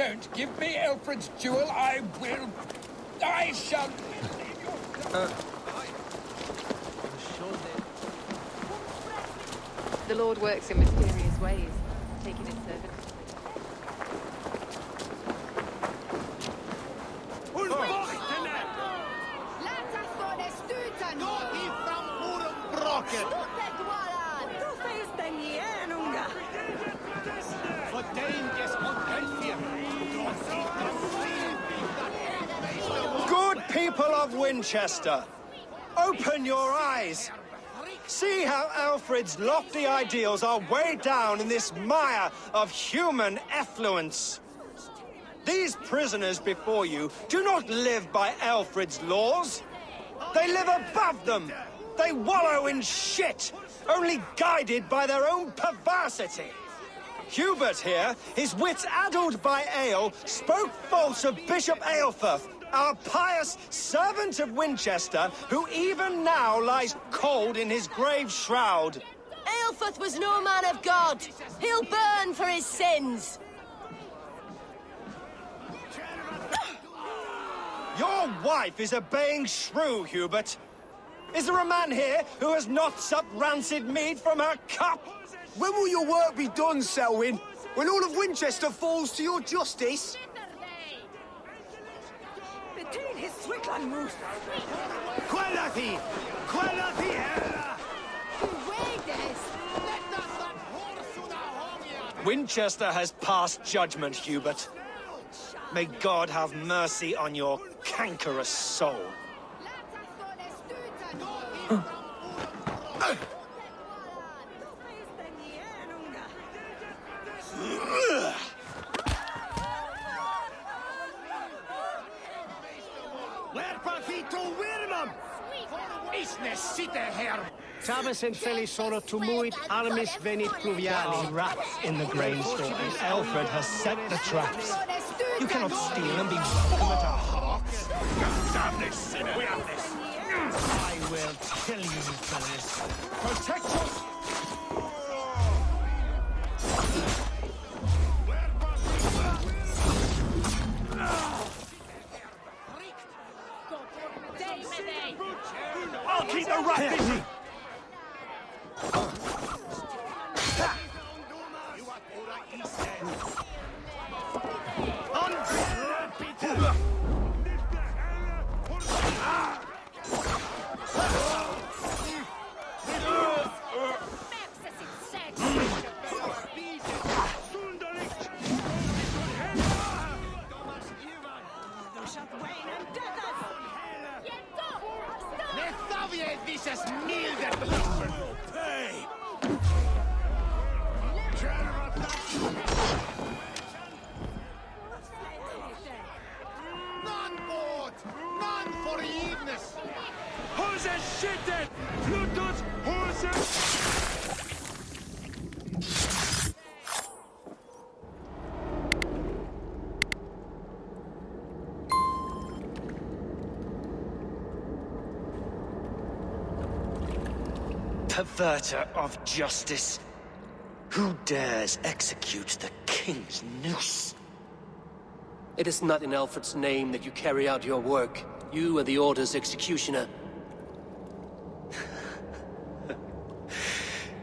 don't give me Alfred's jewel, I shall... The Lord works in mysterious ways, taking his servants. Good people of Winchester, open your eyes. See how Alfred's lofty ideals are weighed down in this mire of human effluence. These prisoners before you do not live by Alfred's laws. They live above them. They wallow in shit, only guided by their own perversity. Hubert here, his wits addled by ale, spoke false of Bishop Aelfirth, our pious servant of Winchester, who even now lies cold in his grave shroud. Aelfirth was no man of God. He'll burn for his sins. Your wife is obeying shrew, Hubert. Is there a man here who has not supped rancid mead from her cup? When will your work be done, Selwyn? When all of Winchester falls to your justice? Winchester has passed judgment, Hubert. May God have mercy on your cankerous soul. Tavis and Felisono tumuit armis venit pluviali. Rats in the grain store, and Alfred has set the traps. You cannot steal and be welcome at our hearts. Damn this sinner! We have this! I will kill you for this. Protect us! I'll keep the rat! Perverter of justice. Who dares execute the king's noose? It is not in Alfred's name that you carry out your work. You are the Order's executioner.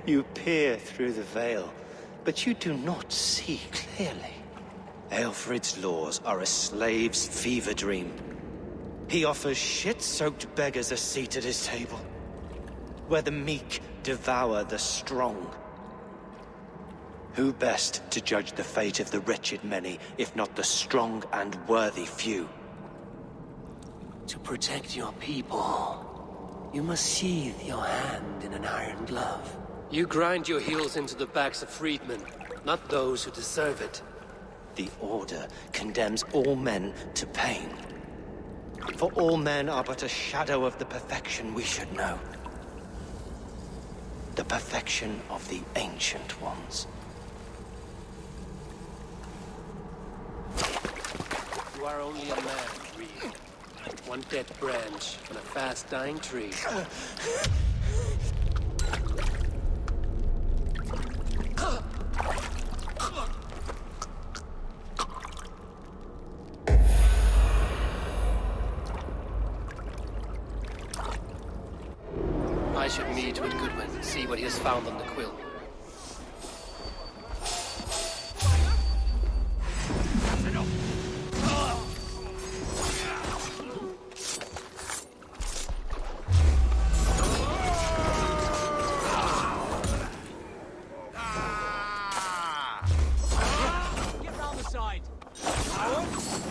You peer through the veil, but you do not see clearly. Alfred's laws are a slave's fever dream. He offers shit-soaked beggars a seat at his table, where the meek devour the strong. Who best to judge the fate of the wretched many, if not the strong and worthy few? To protect your people, you must sheathe your hand in an iron glove. You grind your heels into the backs of freedmen, not those who deserve it. The Order condemns all men to pain. For all men are but a shadow of the perfection we should know. The perfection of the Ancient Ones. You are only a man, Creed. One dead branch on a fast-dying tree. should meet with Goodwin, see what he has found on the quill. Get round the side.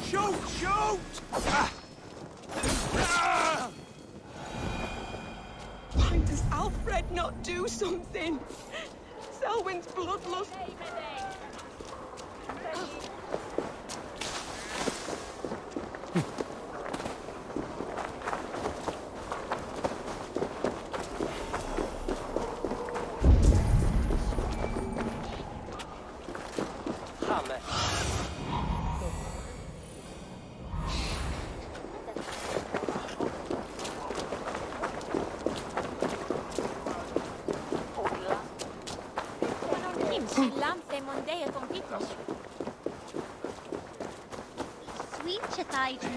Shoot! Shoot! Why does Alfred not do something? Selwyn's bloodlust.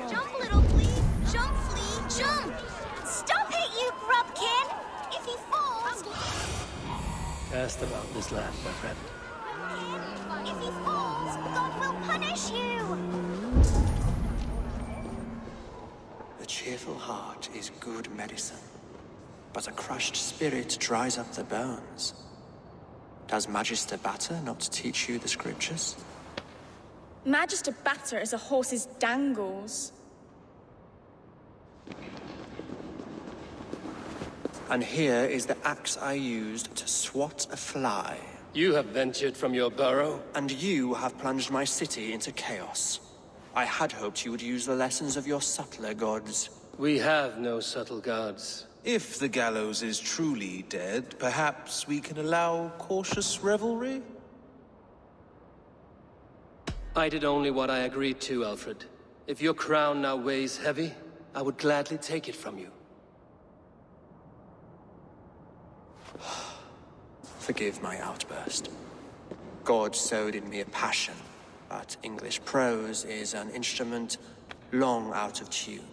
Jump, little flea! Jump, flea! Jump! Stop it, you grubkin! If he falls... Asked about this lad, my friend. If he falls, God will punish you! A cheerful heart is good medicine, but a crushed spirit dries up the bones. Does Magister Batter not teach you the scriptures? Magister Batter is a horse's dangles. And here is the axe I used to swat a fly. You have ventured from your burrow? And you have plunged my city into chaos. I had hoped you would use the lessons of your subtler gods. We have no subtle gods. If the gallows is truly dead, perhaps we can allow cautious revelry? I did only what I agreed to, Alfred. If your crown now weighs heavy, I would gladly take it from you. Forgive my outburst. God sowed in me a passion, but English prose is an instrument long out of tune.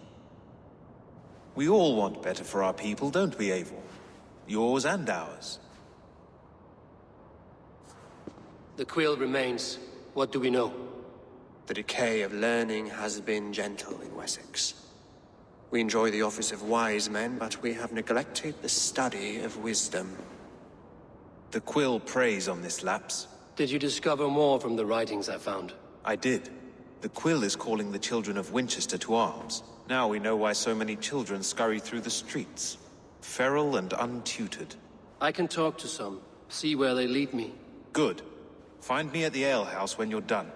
We all want better for our people, don't we, Eivor? Yours and ours. The quill remains. What do we know? The decay of learning has been gentle in Wessex. We enjoy the office of wise men, but we have neglected the study of wisdom. The quill preys on this lapse. Did you discover more from the writings I found? I did. The quill is calling the children of Winchester to arms. Now we know why so many children scurry through the streets. Feral and untutored. I can talk to some, see where they lead me. Good. Find me at the alehouse when you're done.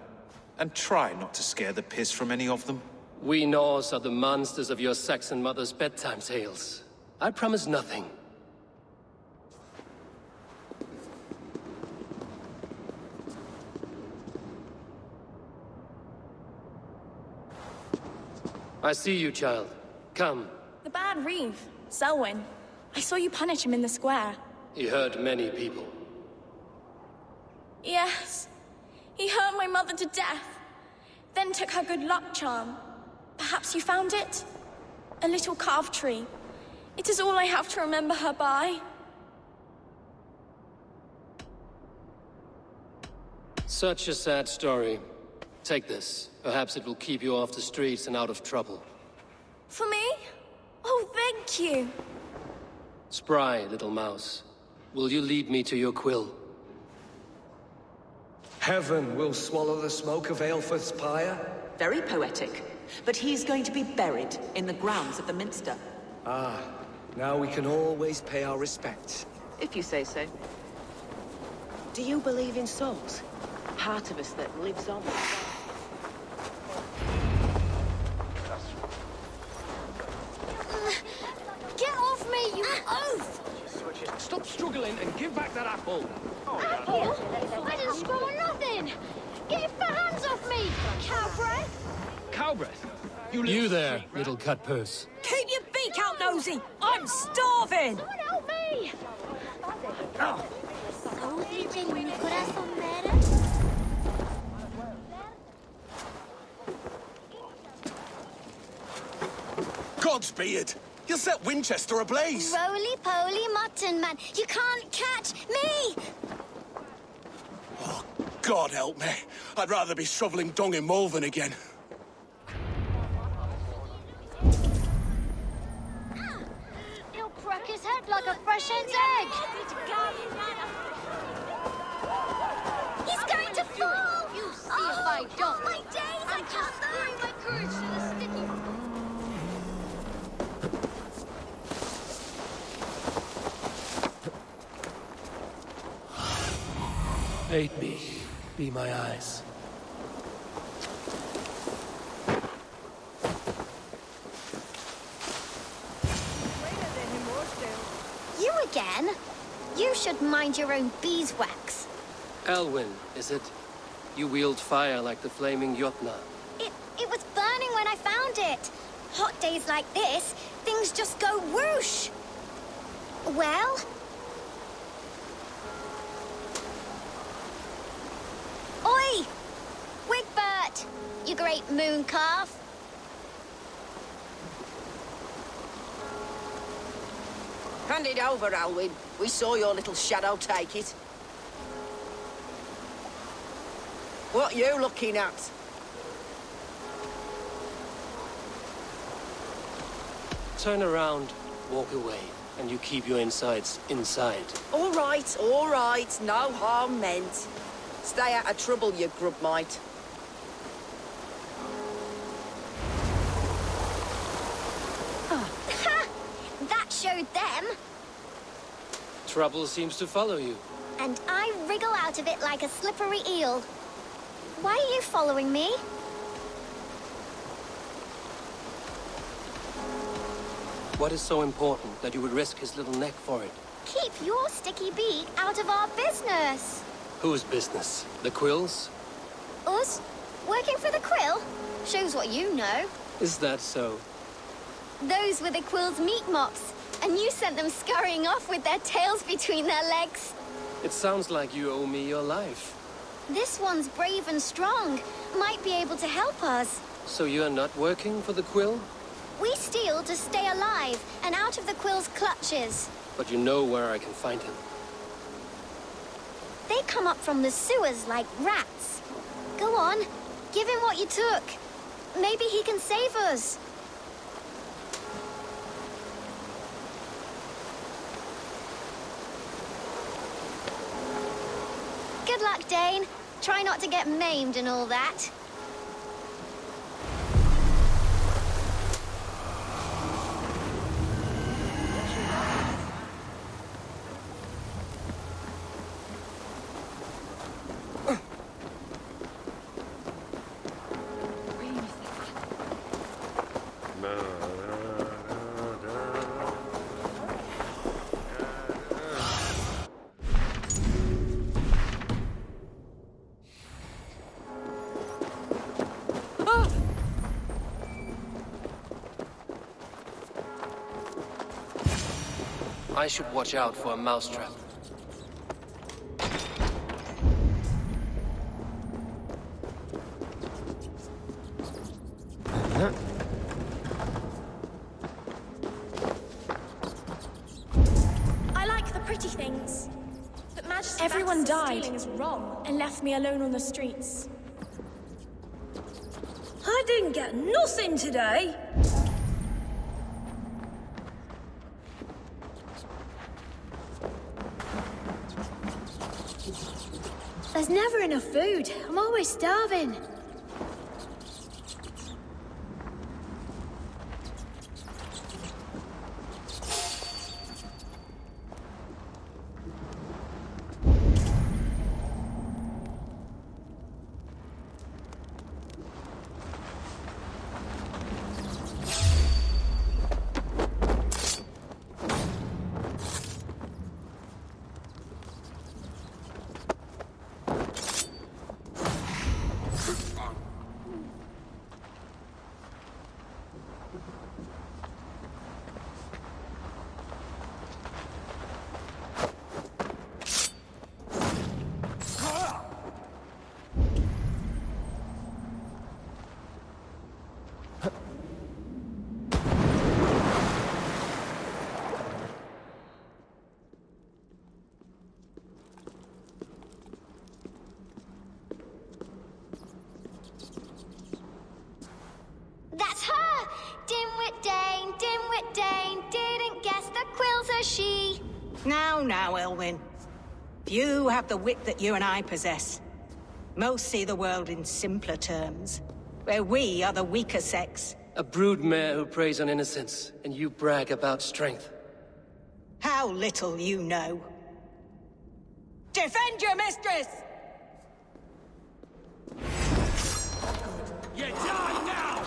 And try not to scare the piss from any of them. We Norse are the monsters of your Saxon mother's bedtime tales. I promise nothing. I see you, child. Come. The bad reeve, Selwyn. I saw you punish him in the square. He hurt many people. Yes. He hurt my mother to death. Then took her good luck charm. Perhaps you found it? A little carved tree. It is all I have to remember her by. Such a sad story. Take this. Perhaps it will keep you off the streets and out of trouble. For me? Oh, thank you. Spry, little mouse. Will you lead me to your quill? Heaven will swallow the smoke of Aelfrith's pyre? Very poetic. But he's going to be buried in the grounds of the Minster. Ah, now we can always pay our respects. If you say so. Do you believe in souls? Part of us that lives on. Get off me, you oaf! Stop struggling and give back that apple. Apple? I didn't screw or nothing! Get your hands off me, cow breath! Cow breath? You there, little cut purse. Keep your beak out, nosy! I'm starving! Someone help me! Godspeed! You'll set Winchester ablaze. Roly-poly mutton man, you can't catch me! Oh, God help me. I'd rather be shoveling dung in Malvern again. He'll crack his head like a fresh hen's egg! He's going to fall! You see if I don't! My days, I can't screw my courage to the sticky... Aid me. Be my eyes. You again? You should mind your own beeswax. Elwyn, is it? You wield fire like the flaming Jotna. It was burning when I found it. Hot days like this, things just go whoosh. Well? Oi! Wigbert! You great moon calf. Hand it over, Alwyn. We saw your little shadow take it. What you looking at? Turn around, walk away, and you keep your insides inside. All right, no harm meant. Stay out of trouble, you grub mite. That showed them. Trouble seems to follow you. And I wriggle out of it like a slippery eel. Why are you following me? What is so important that you would risk his little neck for it? Keep your sticky beak out of our business. Whose business? The Quills? Us? Working for the Quill? Shows what you know. Is that so? Those were the Quill's meat mops, and you sent them scurrying off with their tails between their legs. It sounds like you owe me your life. This one's brave and strong. Might be able to help us. So you're not working for the Quill? We steal to stay alive and out of the Quill's clutches. But you know where I can find him. They come up from the sewers like rats. Go on, give him what you took. Maybe he can save us. Good luck, Dane. Try not to get maimed and all that. I should watch out for a mousetrap. I like the pretty things. But Majesty everyone died is wrong and left me alone on the streets. I didn't get nothing today. There's never enough food. I'm always starving. mushy. Now, Elwyn. Few have the wit that you and I possess. Most see the world in simpler terms, where we are the weaker sex. A broodmare who preys on innocence, and you brag about strength. How little you know. Defend your mistress! You die now!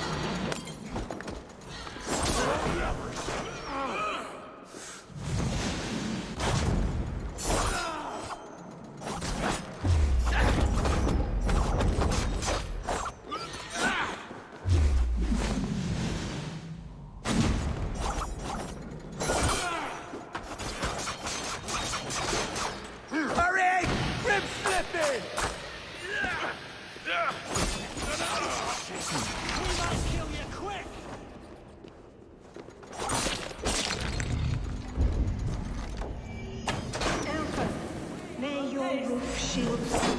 Hurry! Rib slipping! We must kill you quick! Alpha, may your roof shield you.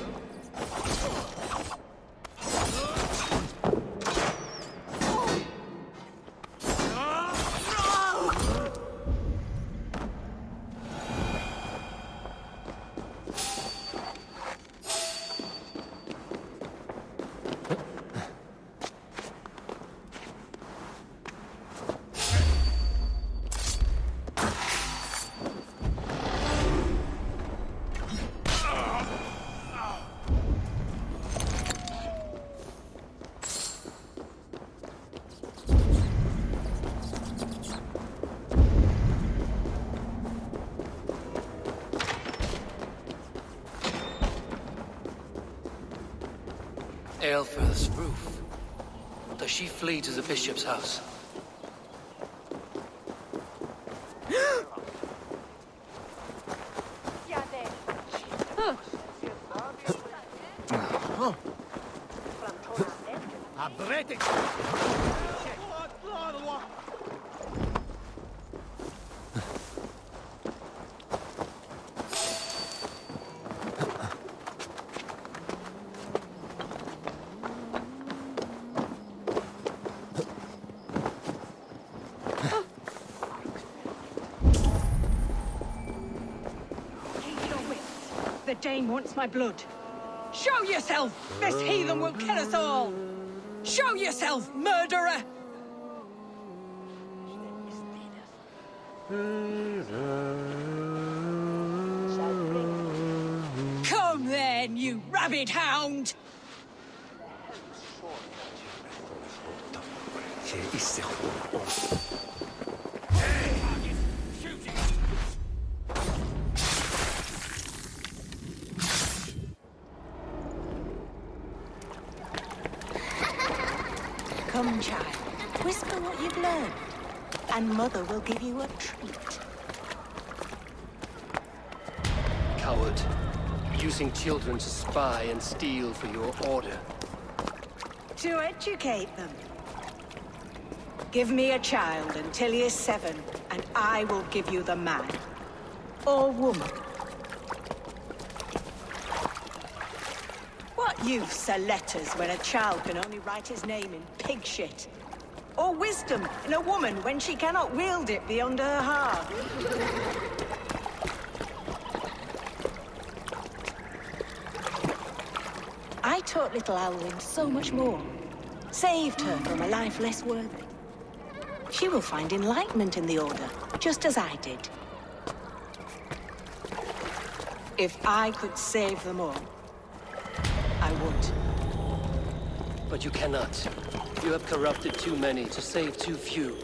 Aelfrith's roof. Does she flee to the bishop's house? The Dane wants my blood. Show yourself! This heathen will kill us all! Show yourself, murderer! Come then, you rabid hound! Come, child. Whisper what you've learned, and Mother will give you a treat. Coward. Using children to spy and steal for your order. To educate them. Give me a child until he is 7, and I will give you the man. Or woman. What use are letters when a child can only write his name in pig shit? Or wisdom in a woman when she cannot wield it beyond her heart? I taught little Alwyn so much more. Saved her from a life less worthy. She will find enlightenment in the Order, just as I did. If I could save them all, I would. But you cannot. You have corrupted too many to save too few.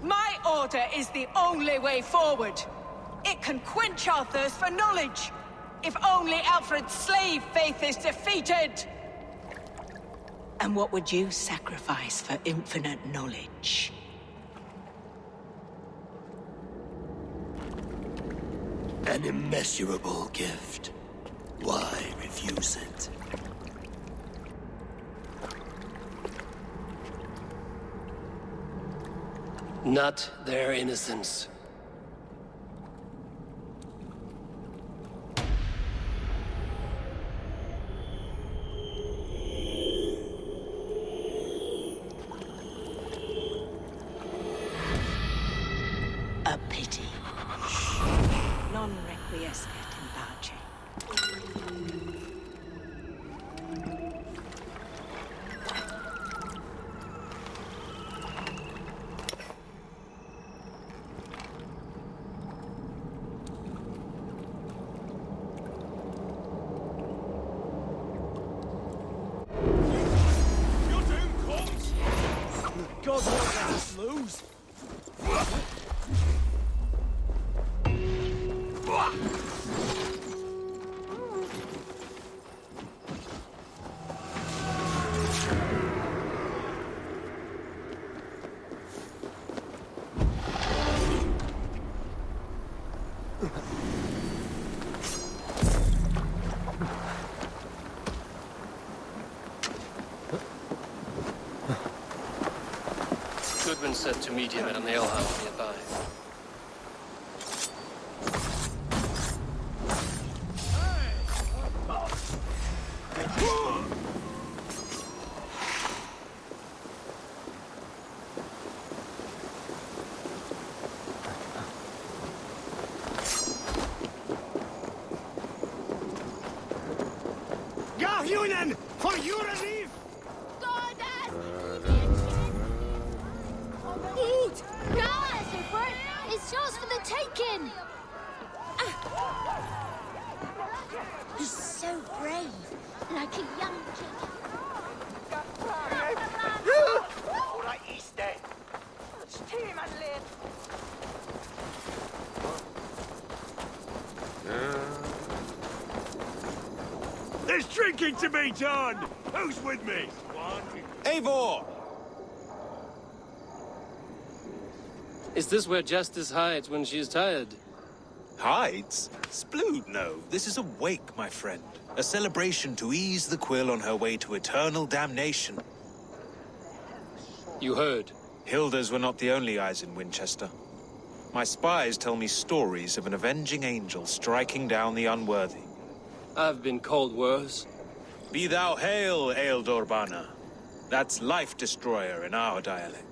My order is the only way forward. It can quench our thirst for knowledge. If only Alfred's slave faith is defeated. And what would you sacrifice for infinite knowledge? An immeasurable gift. Why refuse it? Not their innocence. God won't let us lose. Goodwin said to meet him at an alehouse nearby. Garhunen, for you relief! Eat! Guys, it's yours for the taking! He's so brave, like a young chicken. Alright, he's dead. There's drinking to be done! Who's with me? Eivor! Is this where Justice hides when she is tired? Hides? Splood, no. This is a wake, my friend. A celebration to ease the Quill on her way to eternal damnation. You heard. Hilda's were not the only eyes in Winchester. My spies tell me stories of an avenging angel striking down the unworthy. I've been called worse. Be thou hail, Eildorbana. That's Life Destroyer in our dialect.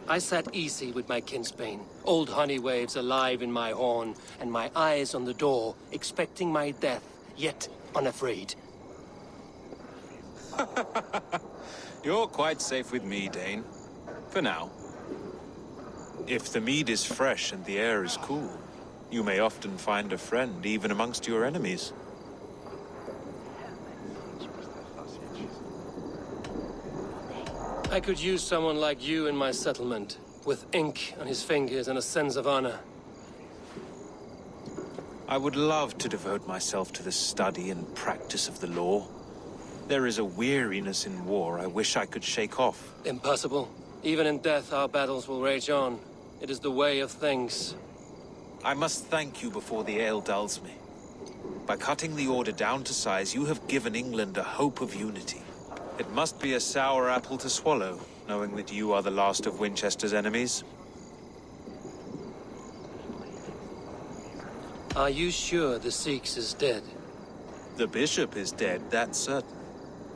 I sat easy with my kinsbane, old honey waves alive in my horn, and my eyes on the door, expecting my death, yet unafraid. You're quite safe with me, Dane. For now. If the mead is fresh and the air is cool, you may often find a friend even amongst your enemies. I could use someone like you in my settlement, with ink on his fingers and a sense of honor. I would love to devote myself to the study and practice of the law. There is a weariness in war I wish I could shake off. Impossible. Even in death, our battles will rage on. It is the way of things. I must thank you before the ale dulls me. By cutting the Order down to size, you have given England a hope of unity. It must be a sour apple to swallow, knowing that you are the last of Winchester's enemies. Are you sure the SEAX is dead? The bishop is dead, that's certain.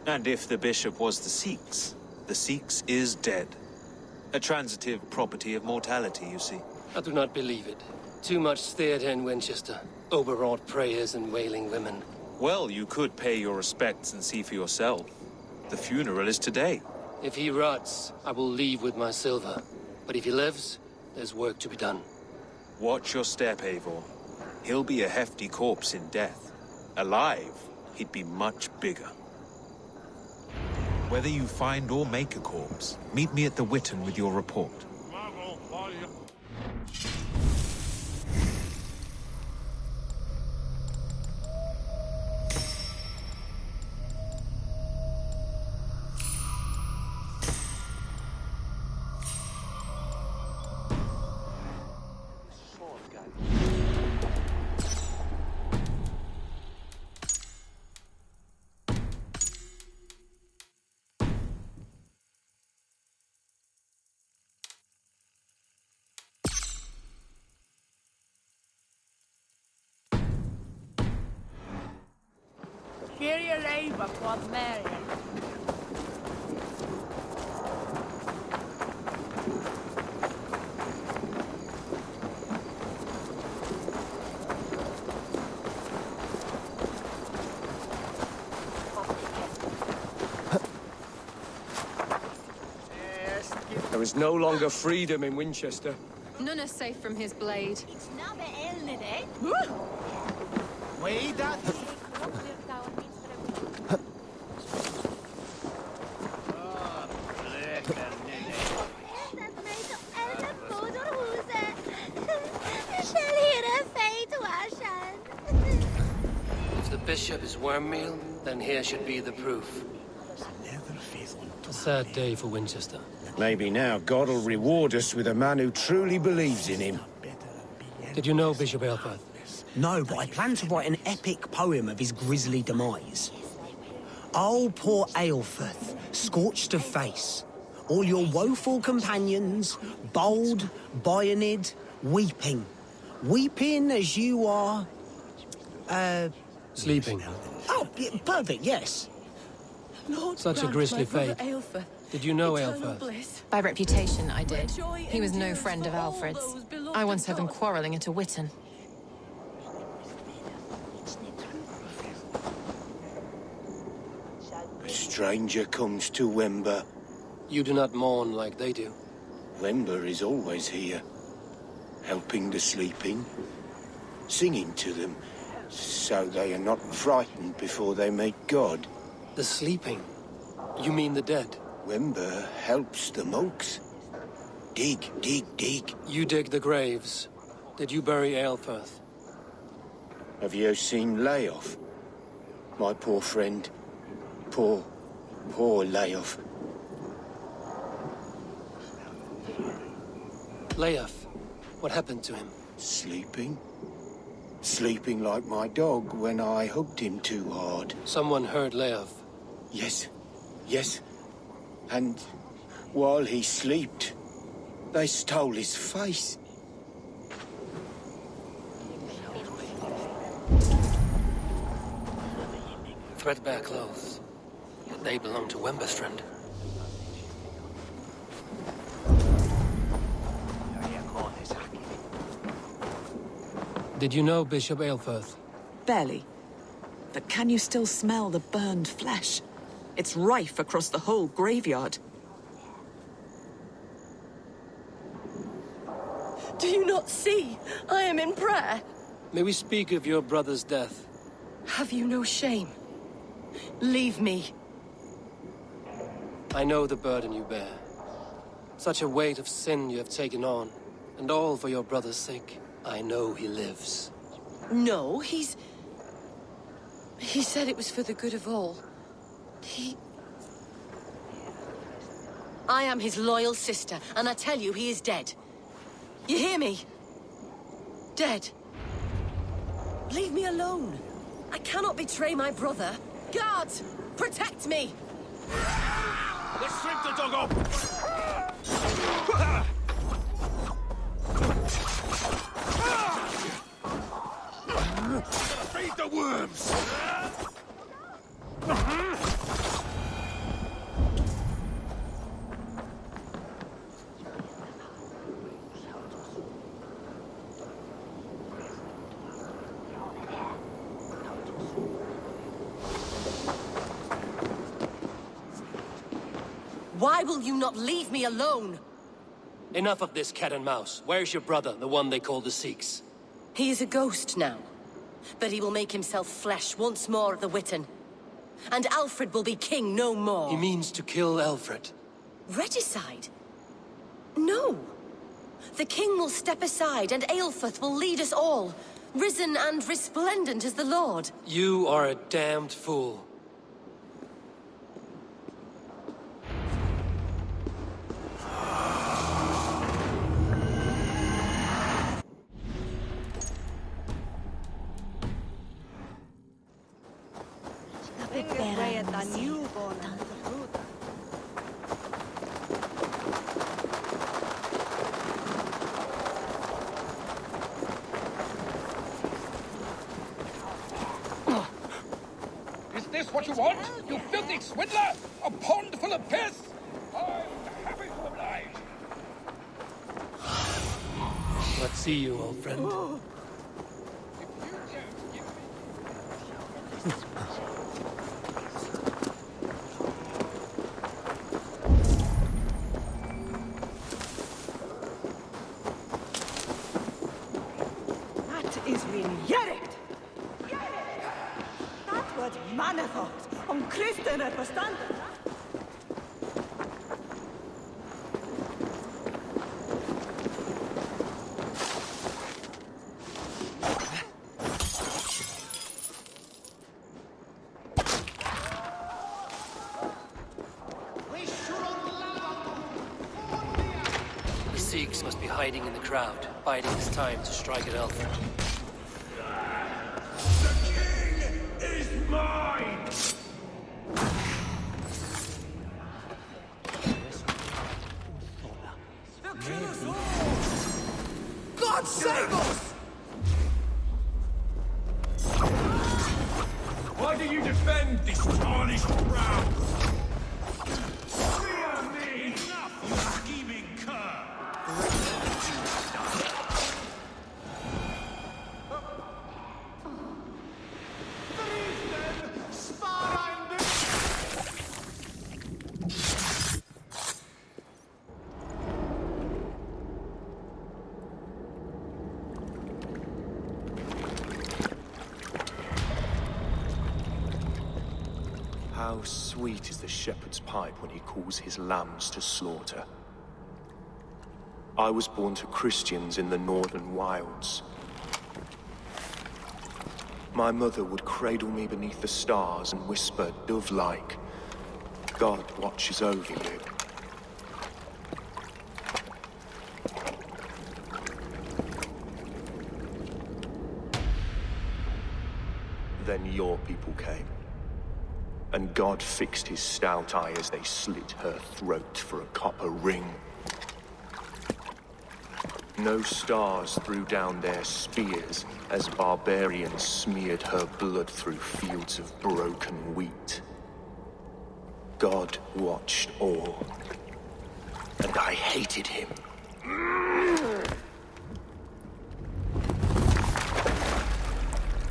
And if the bishop was the SEAX is dead. A transitive property of mortality, you see. I do not believe it. Too much theater in Winchester. Overwrought prayers and wailing women. Well, you could pay your respects and see for yourself. The funeral is today. If he rots, I will leave with my silver. But if he lives, there's work to be done. Watch your step, Eivor. He'll be a hefty corpse in death. Alive, he'd be much bigger. Whether you find or make a corpse, meet me at the Witten with your report. Here you Eivor, quod Mary. There is no longer freedom in Winchester. None are safe from his blade. It's not the elder, eh? Wait, that... bishop is worm meal, then here should be the proof. A sad day for Winchester. Maybe now God will reward us with a man who truly believes in him. Did you know Bishop Aelfirth? No, but I plan to write an epic poem of his grisly demise. Oh, poor Aelfirth, scorched of face. All your woeful companions, bold, bayoneted, weeping. Weeping as you are... Sleeping. Oh, yeah, perfect, yes. Lord, such a grisly fate. Did you know Aelfirth? By reputation, I did. He was no friend of Alfred's. I once heard them quarrelling at a Witten. A stranger comes to Wember. You do not mourn like they do. Wember is always here, helping the sleeping, singing to them, so they are not frightened before they meet God. The sleeping? You mean the dead? Wember helps the monks. Dig, dig, dig. You dig the graves. Did you bury Aelfirth? Have you seen Layoff? My poor friend. Poor Layoff. Layoff? What happened to him? Sleeping. Sleeping like my dog when I hugged him too hard. Someone heard Layoff. Yes. Yes. And while he slept, they stole his face. Threadbare clothes. Yet they belong to Wemberstrand. Did you know Bishop Aelfirth? Barely. But can you still smell the burned flesh? It's rife across the whole graveyard. Do you not see? I am in prayer. May we speak of your brother's death? Have you no shame? Leave me. I know the burden you bear. Such a weight of sin you have taken on, and all for your brother's sake. I know he lives. No, He said it was for the good of all. I am his loyal sister, and I tell you, he is dead. You hear me? Dead. Leave me alone. I cannot betray my brother. Guards, protect me! Let's strip the dog off! Feed the worms! Why will you not leave me alone? Enough of this cat and mouse. Where's your brother, the one they call the SEAX? He is a ghost now. But he will make himself flesh once more at the Witten. And Alfred will be king no more. He means to kill Alfred. Regicide? No. The king will step aside and Aelfirth will lead us all. Risen and resplendent as the Lord. You are a damned fool. Is this what you want, you filthy swindler? A pond full of piss? I'm happy to oblige. Let's see you, old friend. That is min Jerekt! Dat wordt mannenvocht om christenen verstanden. SEAX must be hiding in the crowd, biding his time to strike at Alfred. The king is mine! They'll kill us all! God save us! Why do you defend this tarnished ground? Fear me! Enough, you scheming cur! How sweet is the shepherd's pipe when he calls his lambs to slaughter. I was born to Christians in the northern wilds. My mother would cradle me beneath the stars and whisper, dove-like, God watches over you. Then your people came. And God fixed his stout eye as they slit her throat for a copper ring. No stars threw down their spears as barbarians smeared her blood through fields of broken wheat. God watched all, and I hated him.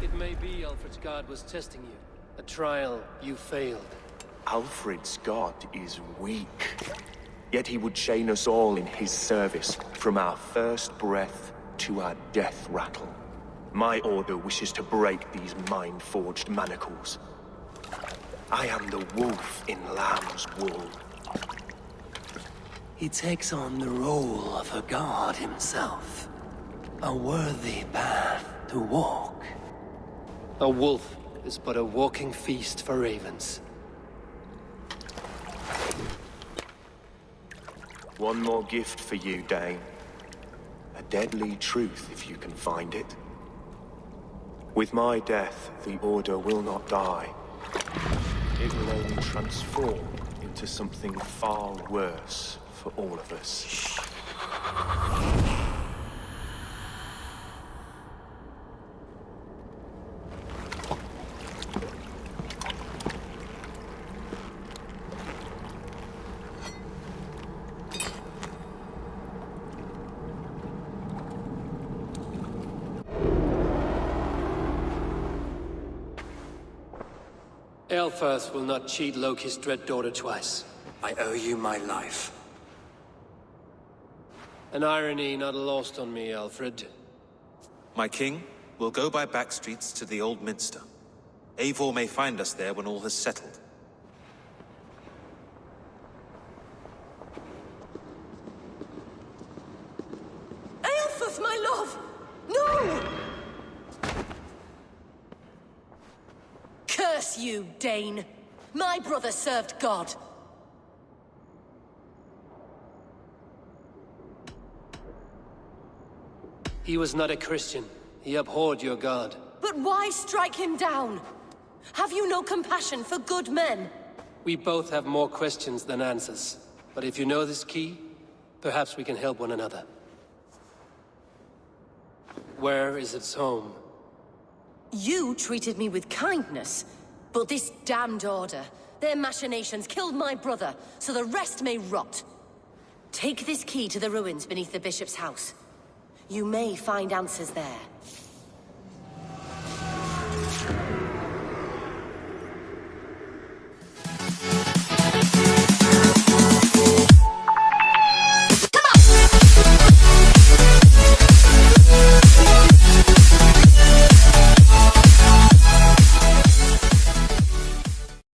It may be Alfred's god was testing you. A trial you failed. Alfred's god is weak. Yet he would chain us all in his service, from our first breath to our death rattle. My order wishes to break these mind-forged manacles. I am the wolf in lamb's wool. He takes on the role of a god himself. A worthy path to walk. A wolf is but a walking feast for ravens. One more gift for you, Dane. A deadly truth, if you can find it. With my death, the Order will not die. It will only transform into something far worse for all of us. Aelfirth will not cheat Loki's dread daughter twice. I owe you my life. An irony not lost on me, Alfred. My king, we'll go by back streets to the Old Minster. Eivor may find us there when all has settled. Aelfirth, my love! No! Curse you, Dane! My brother served God. He was not a Christian. He abhorred your god. But why strike him down? Have you no compassion for good men? We both have more questions than answers. But if you know this key, perhaps we can help one another. Where is its home? You treated me with kindness, but this damned Order, their machinations killed my brother, so the rest may rot. Take this key to the ruins beneath the Bishop's house. You may find answers there.